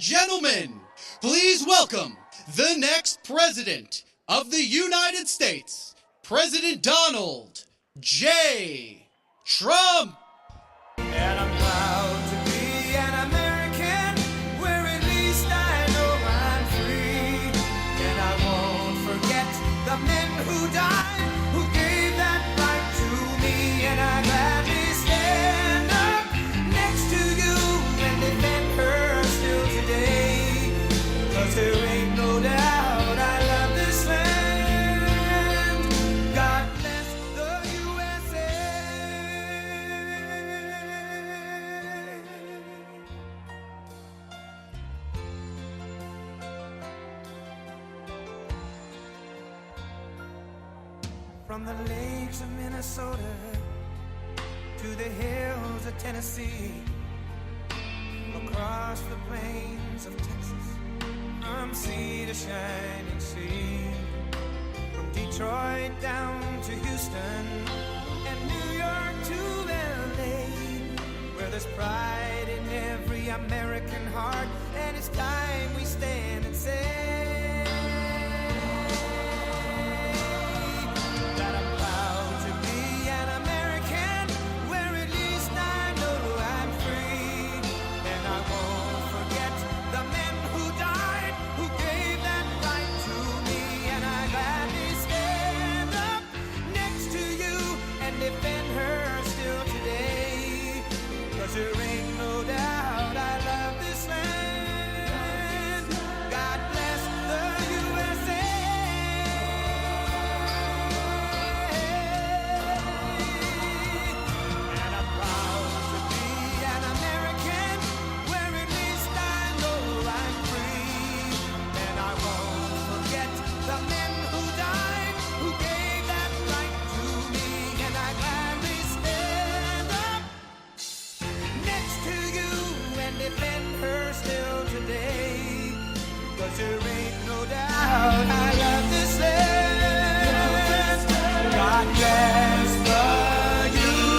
gentlemen, please welcome the next president of the United States, President Donald J. Trump. And I'm proud to be an American, where at least I know I'm free. And I won't forget the men who died, who gave that right to me. And I gladly stand up next to you and defend her still today. 'Cause there ain't no doubt I love this land. God bless the USA. From the lakes of Minnesota to the hills of Tennessee, across the plains of Texas, from sea to shining sea, from Detroit down to Houston and New York to LA, where there's pride in every American heart, and it's time we stand and say that I'm proud to be an American, where at least I know I'm free. And I won't forget the men who died, who gave that right to me. And I gladly stand up next to you and defend her still today. 'Cause there ain't no doubt I love this land. God bless the USA. And I'm proud to be an American, where at least I know I'm free. And I won't forget the men who died, who gave that right to me. And I gladly stand up next to you and defend her still today. 'Cause there ain't no doubt I love this land. God bless the USA.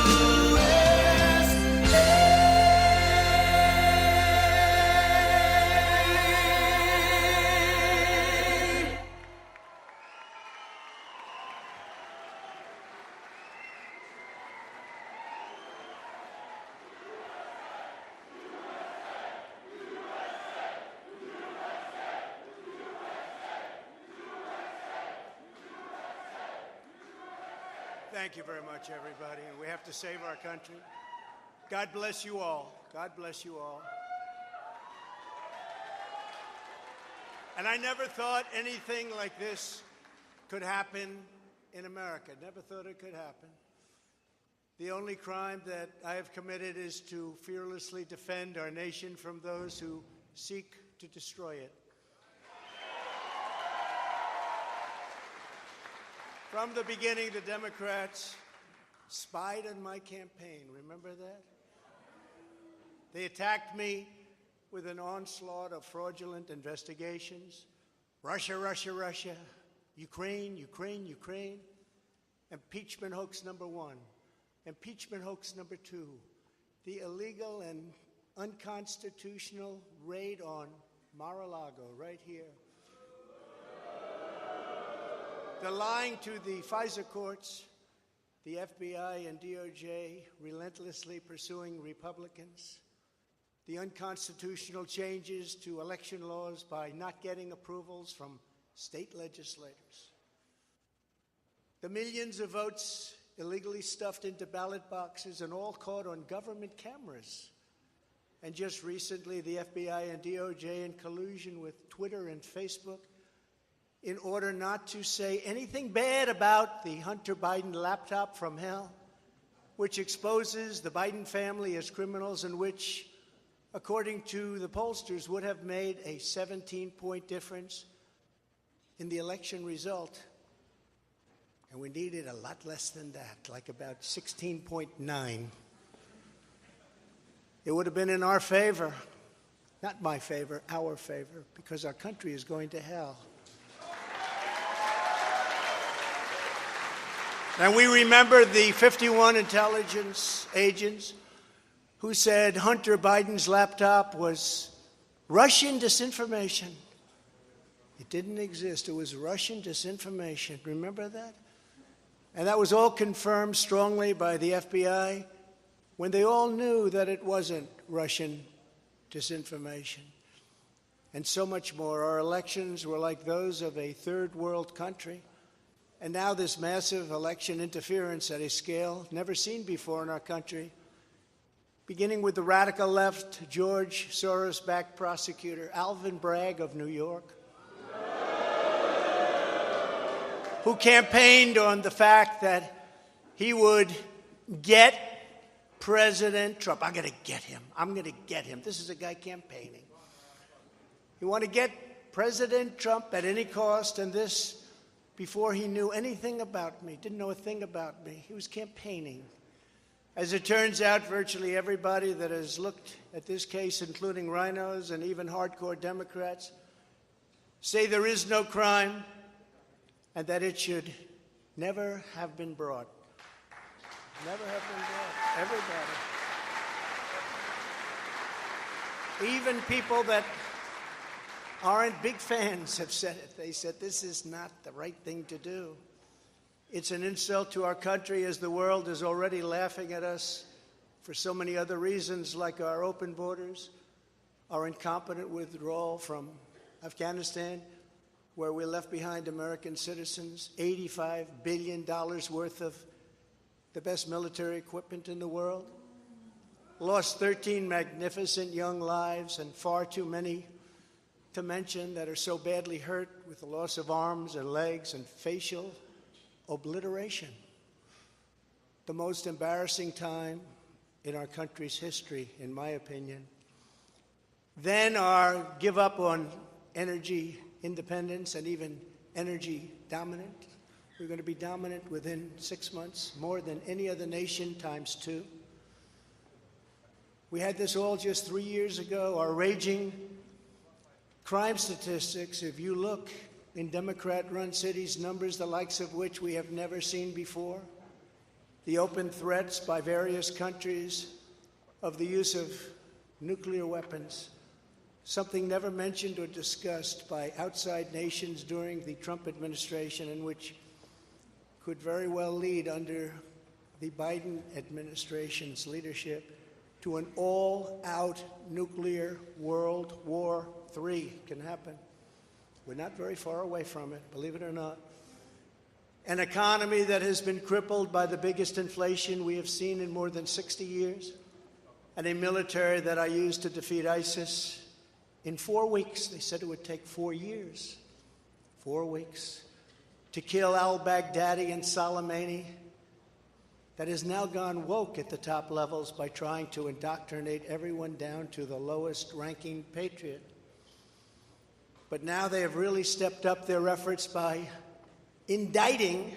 Thank you very much, everybody. And we have to save our country. God bless you all. God bless you all. And I never thought anything like this could happen in America. Never thought it could happen. The only crime that I have committed is to fearlessly defend our nation from those who seek to destroy it. From the beginning, the Democrats spied on my campaign. Remember that? They attacked me with an onslaught of fraudulent investigations. Russia, Russia, Russia. Ukraine, Ukraine, Ukraine. Impeachment hoax number 1. Impeachment hoax number 2. The illegal and unconstitutional raid on Mar-a-Lago, right here. The lying to the FISA courts, the FBI and DOJ relentlessly pursuing Republicans, the unconstitutional changes to election laws by not getting approvals from state legislators, the millions of votes illegally stuffed into ballot boxes and all caught on government cameras, and just recently the FBI and DOJ in collusion with Twitter and Facebook in order not to say anything bad about the Hunter Biden laptop from hell, which exposes the Biden family as criminals and which, according to the pollsters, would have made a 17-point difference in the election result. And we needed a lot less than that, like about 16.9. It would have been in our favor, not my favor, our favor, because our country is going to hell. And we remember the 51 intelligence agents who said Hunter Biden's laptop was Russian disinformation. It didn't exist. It was Russian disinformation. Remember that? And that was all confirmed strongly by the FBI when they all knew that it wasn't Russian disinformation. And so much more. Our elections were like those of a third world country. And now this massive election interference at a scale never seen before in our country, beginning with the radical left, George Soros-backed prosecutor Alvin Bragg of New York, who campaigned on the fact that he would get President Trump. I'm going to get him. I'm going to get him. This is a guy campaigning. He wanted to get President Trump at any cost, and this before he knew anything about me, didn't know a thing about me. He was campaigning. As it turns out, virtually everybody that has looked at this case, including rhinos and even hardcore Democrats, say there is no crime and that it should never have been brought. Never have been brought. Everybody. Even people that aren't big fans have said it. They said this is not the right thing to do. It's an insult to our country, as the world is already laughing at us for so many other reasons, like our open borders, our incompetent withdrawal from Afghanistan, where we left behind American citizens, $85 billion worth of the best military equipment in the world, lost 13 magnificent young lives, and far too many to mention that are so badly hurt with the loss of arms and legs and facial obliteration. The most embarrassing time in our country's history, in my opinion. Then our give up on energy independence and even energy dominant. We're going to be dominant within 6 months, more than any other nation times 2. We had this all just 3 years ago. Our raging crime statistics, if you look in Democrat-run cities, numbers the likes of which we have never seen before. The open threats by various countries of the use of nuclear weapons, something never mentioned or discussed by outside nations during the Trump administration, and which could very well lead under the Biden administration's leadership to an all-out nuclear World War III can happen. We're not very far away from it, believe it or not. An economy that has been crippled by the biggest inflation we have seen in more than 60 years, and a military that I used to defeat ISIS in 4 weeks. They said it would take 4 years. 4 weeks. To kill al-Baghdadi and Soleimani, that has now gone woke at the top levels by trying to indoctrinate everyone down to the lowest ranking patriot. But now they have really stepped up their efforts by indicting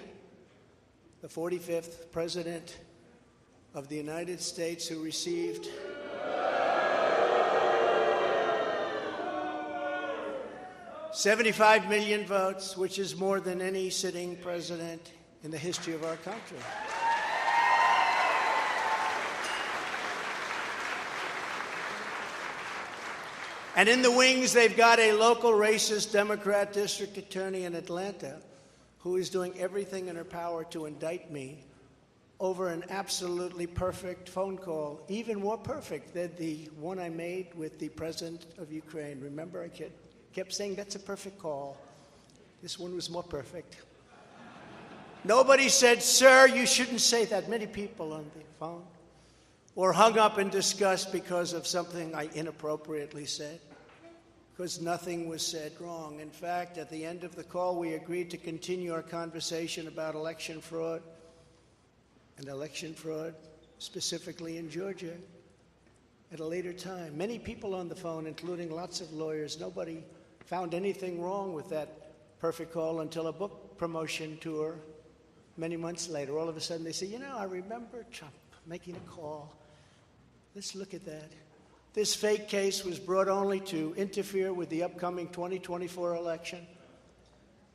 the 45th President of the United States, who received $75 million votes, which is more than any sitting president in the history of our country. And in the wings, they've got a local racist Democrat district attorney in Atlanta who is doing everything in her power to indict me over an absolutely perfect phone call, even more perfect than the one I made with the president of Ukraine. Remember, I kept saying, that's a perfect call. This one was more perfect. Nobody said, sir, you shouldn't say that. Many people on the phone. Or hung up in disgust because of something I inappropriately said. Because nothing was said wrong. In fact, at the end of the call, we agreed to continue our conversation about election fraud, and election fraud specifically in Georgia, at a later time. Many people on the phone, including lots of lawyers, nobody found anything wrong with that perfect call until a book promotion tour many months later. All of a sudden they say, you know, I remember Trump making a call. Let's look at that. This fake case was brought only to interfere with the upcoming 2024 election,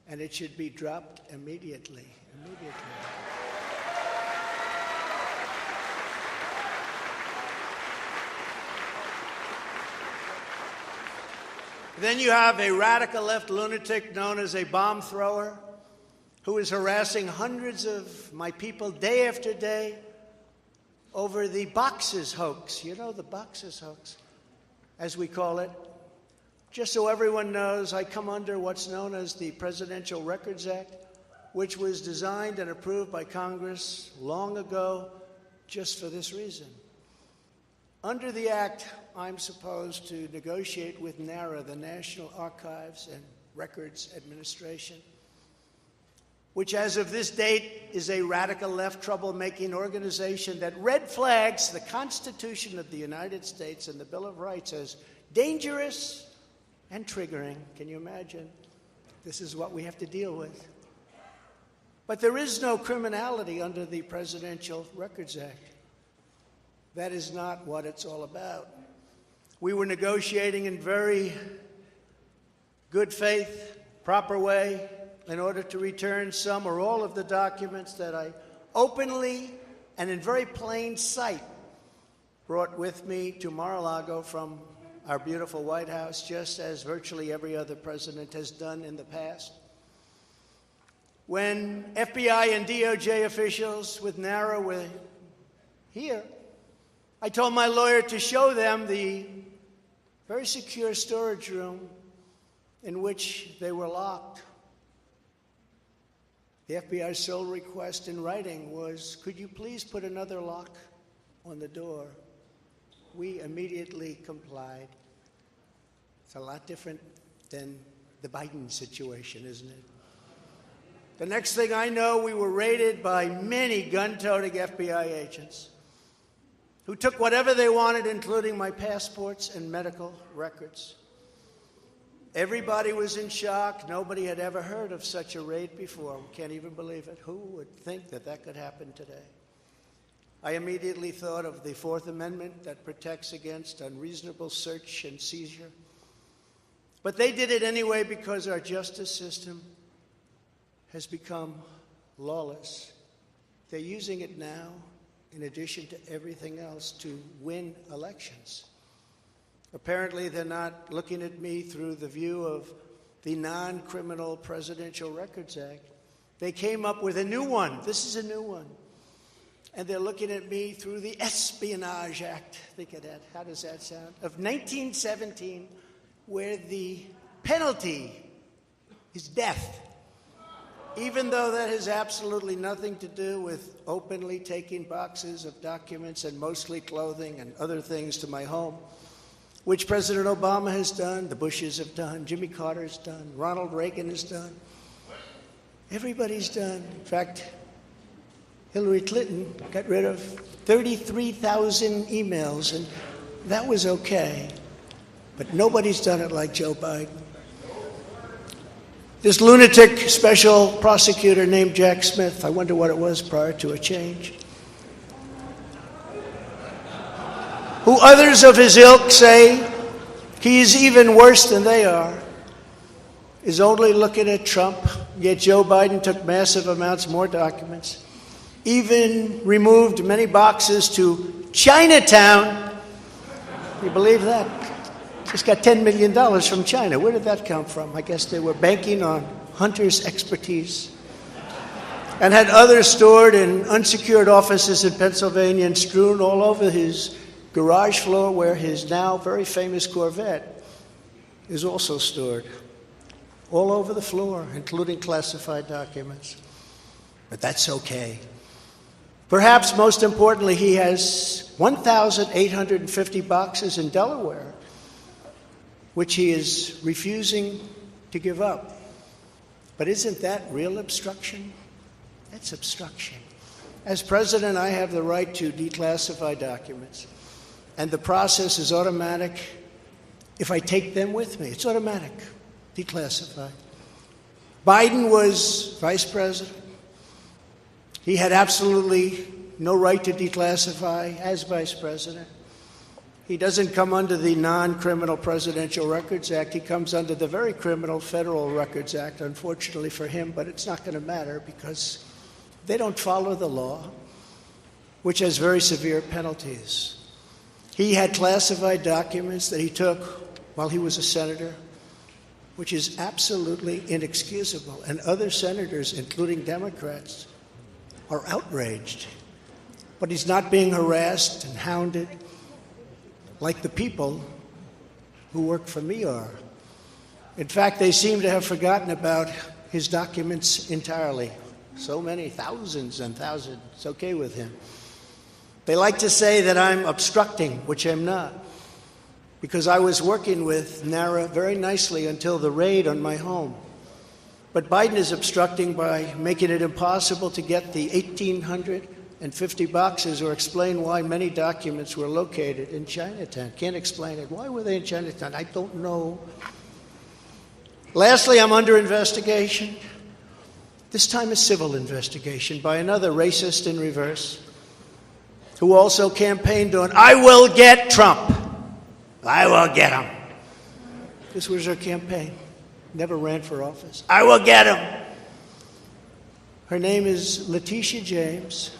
and it should be dropped immediately. Then you have a radical left lunatic known as a bomb thrower who is harassing hundreds of my people day after day over the boxes hoax. You know, the boxes hoax, as we call it. Just so everyone knows, I come under what's known as the Presidential Records Act, which was designed and approved by Congress long ago just for this reason. Under the Act, I'm supposed to negotiate with NARA, the National Archives and Records Administration, which as of this date is a radical left troublemaking organization that red flags the Constitution of the United States and the Bill of Rights as dangerous and triggering. Can you imagine? This is what we have to deal with. But there is no criminality under the Presidential Records Act. That is not what it's all about. We were negotiating in very good faith, proper way, in order to return some or all of the documents that I openly and in very plain sight brought with me to Mar-a-Lago from our beautiful White House, just as virtually every other president has done in the past. When FBI and DOJ officials with NARA were here, I told my lawyer to show them the very secure storage room in which they were locked. The FBI's sole request in writing was, could you please put another lock on the door? We immediately complied. It's a lot different than the Biden situation, isn't it? The next thing I know, we were raided by many gun-toting FBI agents who took whatever they wanted, including my passports and medical records. Everybody was in shock. Nobody had ever heard of such a raid before. We can't even believe it. Who would think that that could happen today? I immediately thought of the Fourth Amendment that protects against unreasonable search and seizure. But they did it anyway because our justice system has become lawless. They're using it now, in addition to everything else, to win elections. Apparently, they're not looking at me through the view of the non-criminal Presidential Records Act. They came up with a new one. This is a new one. And they're looking at me through the Espionage Act. Think of that. How does that sound? Of 1917, where the penalty is death. Even though that has absolutely nothing to do with openly taking boxes of documents and mostly clothing and other things to my home, which President Obama has done, the Bushes have done, Jimmy Carter's done, Ronald Reagan has done. Everybody's done. In fact, Hillary Clinton got rid of 33,000 emails, and that was okay. But nobody's done it like Joe Biden. This lunatic special prosecutor named Jack Smith, I wonder what it was prior to a change, who others of his ilk say he is even worse than they are, is only looking at Trump, yet Joe Biden took massive amounts more documents, even removed many boxes to Chinatown. You believe that? Just got $10 million from China. Where did that come from? I guess they were banking on Hunter's expertise, and had others stored in unsecured offices in Pennsylvania and strewn all over his garage floor, where his now very famous Corvette is also stored. All over the floor, including classified documents. But that's okay. Perhaps most importantly, he has 1,850 boxes in Delaware, which he is refusing to give up. But isn't that real obstruction? That's obstruction. As president, I have the right to declassify documents, and the process is automatic if I take them with me. It's automatic, declassified. Biden was vice president. He had absolutely no right to declassify as vice president. He doesn't come under the non-criminal Presidential Records Act. He comes under the very criminal Federal Records Act, unfortunately for him, but it's not going to matter because they don't follow the law, which has very severe penalties. He had classified documents that he took while he was a senator which is absolutely inexcusable. And other senators, including Democrats, are outraged. But he's not being harassed and hounded like the people who work for me are. In fact, they seem to have forgotten about his documents entirely. So many, thousands and thousands. It's okay with him. They like to say that I'm obstructing, which I'm not, because I was working with NARA very nicely until the raid on my home. But Biden is obstructing by making it impossible to get the 1,850 boxes or explain why many documents were located in Chinatown. Can't explain it. Why were they in Chinatown? I don't know. Lastly, I'm under investigation. This time a civil investigation by another racist in reverse who also campaigned on, I will get Trump. I will get him. This was her campaign. Never ran for office. I will get him. Her name is Letitia James.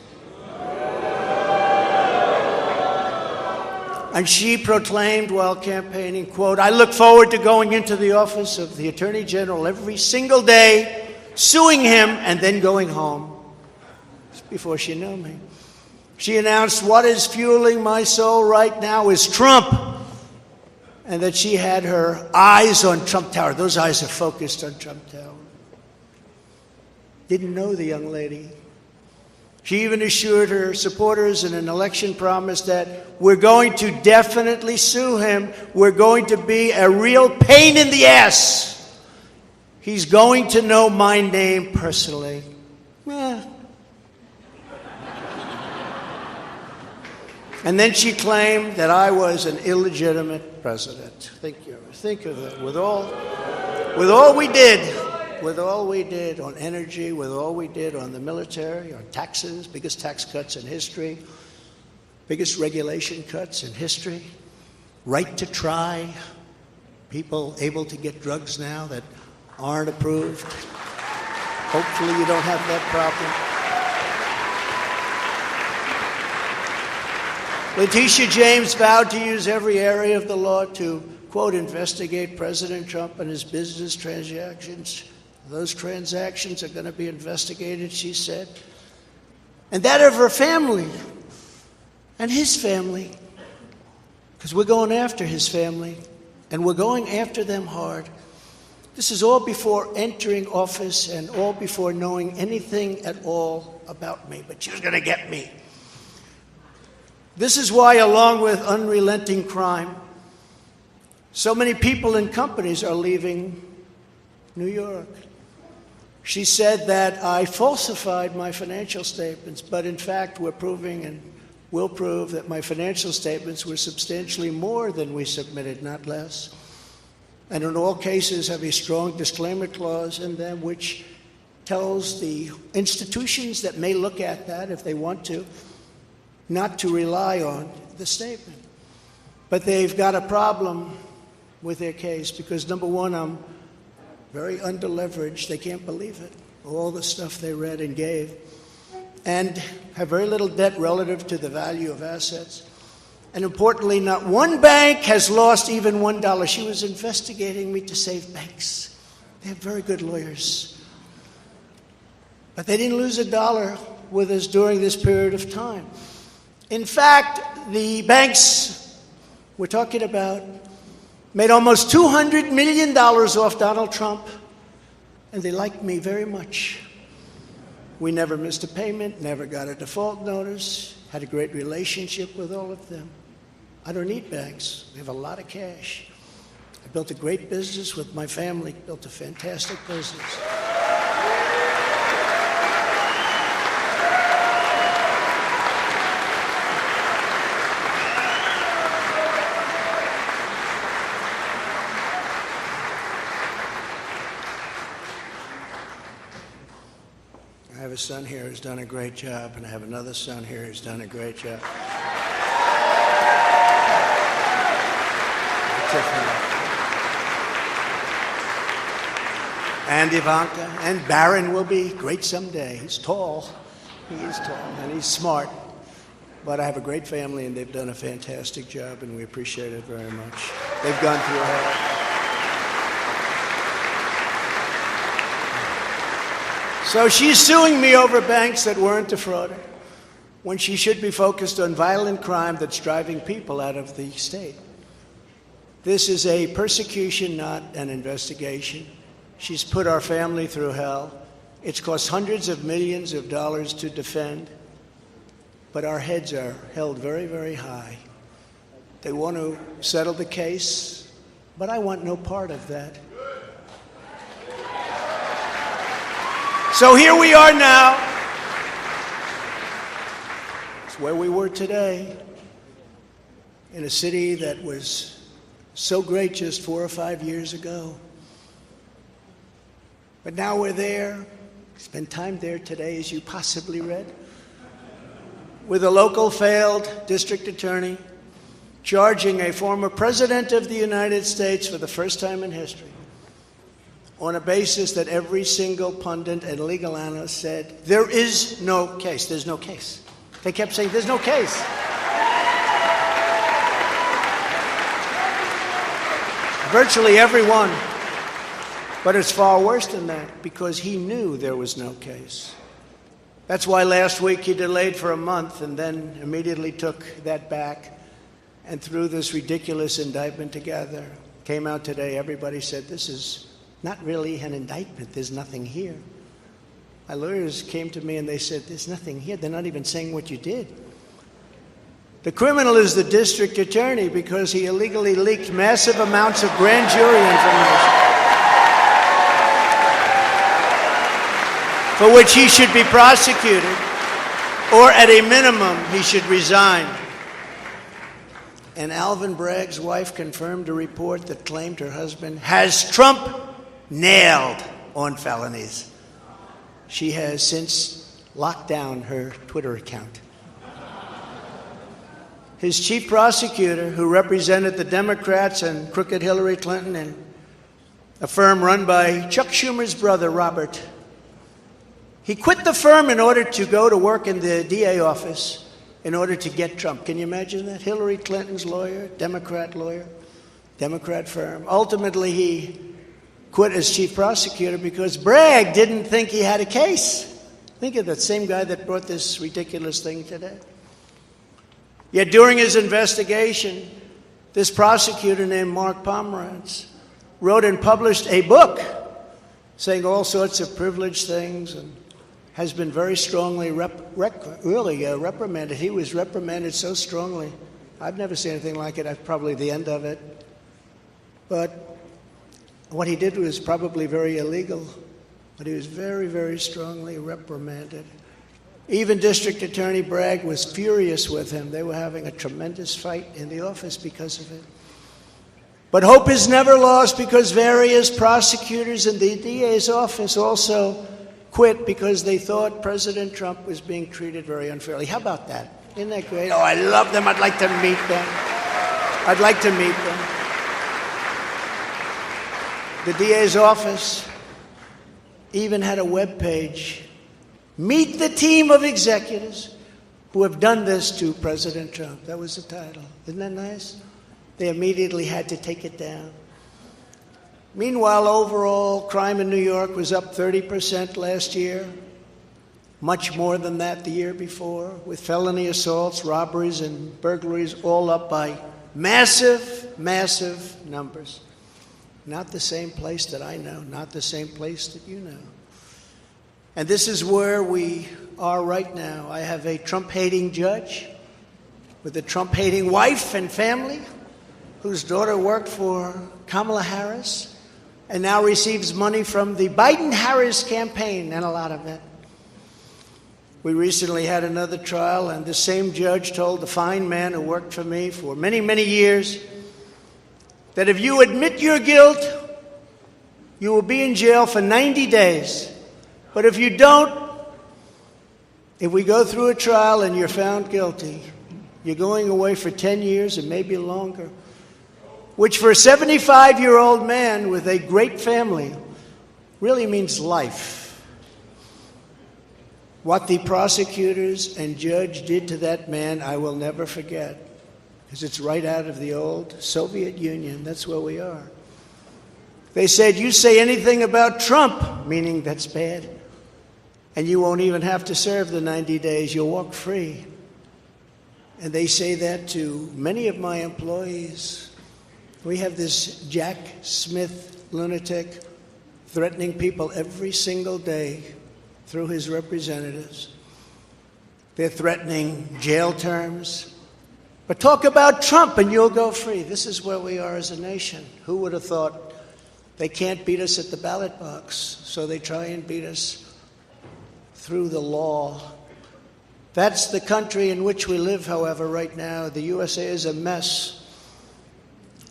And she proclaimed while campaigning, quote, I look forward to going into the office of the Attorney General every single day, suing him, and then going home. Just before she knew me. She announced, what is fueling my soul right now is Trump. And that she had her eyes on Trump Tower. Those eyes are focused on Trump Tower. Didn't know the young lady. She even assured her supporters in an election promise that we're going to definitely sue him. We're going to be a real pain in the ass. He's going to know my name personally. And then she claimed that I was an illegitimate president. Think of it. With all we did on energy, with all we did on the military, on taxes, biggest tax cuts in history, biggest regulation cuts in history, right to try, people able to get drugs now that aren't approved. Hopefully you don't have that problem. Letitia James vowed to use every area of the law to, quote, investigate President Trump and his business transactions. Those transactions are going to be investigated, she said. And that of her family and his family, because we're going after his family, and we're going after them hard. This is all before entering office and all before knowing anything at all about me, but she was going to get me. This is why, along with unrelenting crime, so many people and companies are leaving New York. She said that I falsified my financial statements, but in fact we're proving and will prove that my financial statements were substantially more than we submitted, not less. And in all cases have a strong disclaimer clause in them which tells the institutions that may look at that if they want to, not to rely on the statement. But they've got a problem with their case because, number one, I'm very underleveraged. They can't believe it, all the stuff they read and gave, and have very little debt relative to the value of assets. And importantly, not one bank has lost even $1. She was investigating me to save banks. They have very good lawyers. But they didn't lose $1 with us during this period of time. In fact, the banks we're talking about made almost $200 million off Donald Trump, and they liked me very much. We never missed a payment, never got a default notice, had a great relationship with all of them. I don't need banks. We have a lot of cash. I built a great business with my family, built a fantastic business. I have a son here who's done a great job, and I have another son here who's done a great job. And Ivanka, and Barron will be great someday. He's tall. He is tall, and he's smart. But I have a great family, and they've done a fantastic job, and we appreciate it very much. They've gone through hell. So she's suing me over banks that weren't defrauded when she should be focused on violent crime that's driving people out of the state. This is a persecution, not an investigation. She's put our family through hell. It's cost hundreds of millions of dollars to defend, but our heads are held very, very high. They want to settle the case, but I want no part of that. So here we are now. It's where we were today, in a city that was so great just 4 or 5 years ago. But now we're there. Spent time there today, as you possibly read, with a local failed district attorney charging a former president of the United States for the first time in history on a basis that every single pundit and legal analyst said, there is no case. There's no case. They kept saying, there's no case. Virtually everyone. But it's far worse than that, because he knew there was no case. That's why last week he delayed for a month and then immediately took that back and threw this ridiculous indictment together. Came out today, everybody said, this is not really an indictment, there's nothing here. My lawyers came to me and they said, there's nothing here, they're not even saying what you did. The criminal is the district attorney because he illegally leaked massive amounts of grand jury information, for which he should be prosecuted, or at a minimum, he should resign. And Alvin Bragg's wife confirmed a report that claimed her husband has Trump nailed on felonies. She has since locked down her Twitter account. His chief prosecutor, who represented the Democrats and crooked Hillary Clinton in a firm run by Chuck Schumer's brother, Robert, he quit the firm in order to go to work in the DA office in order to get Trump. Can you imagine that? Hillary Clinton's lawyer, Democrat firm. Ultimately, he quit as chief prosecutor because Bragg didn't think he had a case. Think of that same guy that brought this ridiculous thing today. Yet during his investigation, this prosecutor named Mark Pomerantz wrote and published a book saying all sorts of privileged things and has been very strongly reprimanded. He was reprimanded so strongly. I've never seen anything like it. That's probably the end of it. But what he did was probably very illegal, but he was very, very strongly reprimanded. Even District Attorney Bragg was furious with him. They were having a tremendous fight in the office because of it. But hope is never lost because various prosecutors in the DA's office also quit because they thought President Trump was being treated very unfairly. How about that? Isn't that great? Oh, I love them. I'd like to meet them. I'd like to meet them. The DA's office even had a web page. Meet the team of executives who have done this to President Trump. That was the title. Isn't that nice? They immediately had to take it down. Meanwhile, overall, crime in New York was up 30% last year, much more than that the year before, with felony assaults, robberies, and burglaries all up by massive, massive numbers. Not the same place that I know, not the same place that you know. And this is where we are right now. I have a Trump-hating judge with a Trump-hating wife and family whose daughter worked for Kamala Harris and now receives money from the Biden-Harris campaign, and a lot of it. We recently had another trial, and the same judge told the fine man who worked for me for many, many years that if you admit your guilt, you will be in jail for 90 days. But if you don't, if we go through a trial and you're found guilty, you're going away for 10 years and maybe longer, which for a 75-year-old man with a great family really means life. What the prosecutors and judge did to that man, I will never forget, because it's right out of the old Soviet Union. That's where we are. They said, you say anything about Trump, meaning that's bad, and you won't even have to serve the 90 days. You'll walk free. And they say that to many of my employees. We have this Jack Smith lunatic threatening people every single day through his representatives. They're threatening jail terms. But talk about Trump and you'll go free. This is where we are as a nation. Who would have thought they can't beat us at the ballot box, so they try and beat us through the law. That's the country in which we live, however, right now. The USA is a mess.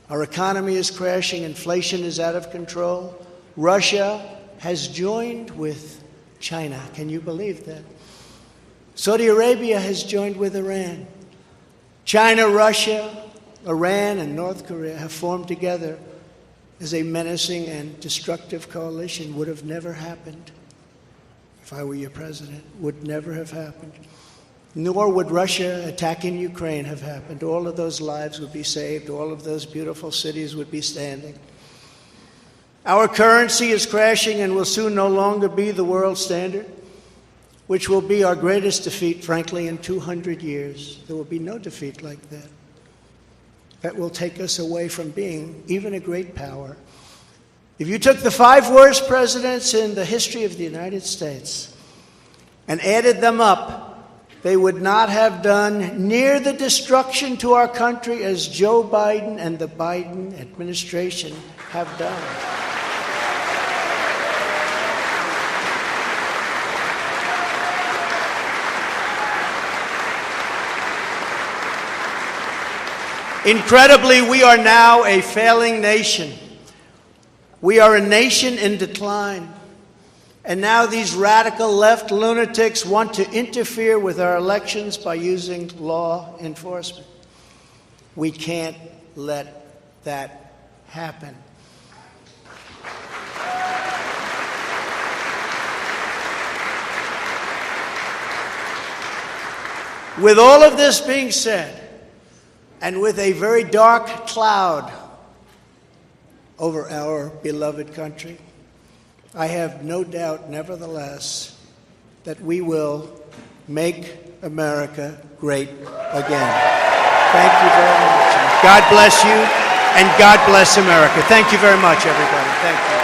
Our economy is crashing. Inflation is out of control. Russia has joined with China. Can you believe that? Saudi Arabia has joined with Iran. China, Russia, Iran, and North Korea have formed together as a menacing and destructive coalition. Would have never happened if I were your president. Would never have happened. Nor would Russia attacking Ukraine have happened. All of those lives would be saved. All of those beautiful cities would be standing. Our currency is crashing and will soon no longer be the world standard, which will be our greatest defeat, frankly, in 200 years. There will be no defeat like that. That will take us away from being even a great power. If you took the 5 worst presidents in the history of the United States and added them up, they would not have done near the destruction to our country as Joe Biden and the Biden administration have done. Incredibly, we are now a failing nation. We are a nation in decline. And now these radical left lunatics want to interfere with our elections by using law enforcement. We can't let that happen. With all of this being said, and with a very dark cloud over our beloved country, I have no doubt, nevertheless, that we will make America great again. Thank you very much. God bless you, and God bless America. Thank you very much, everybody. Thank you.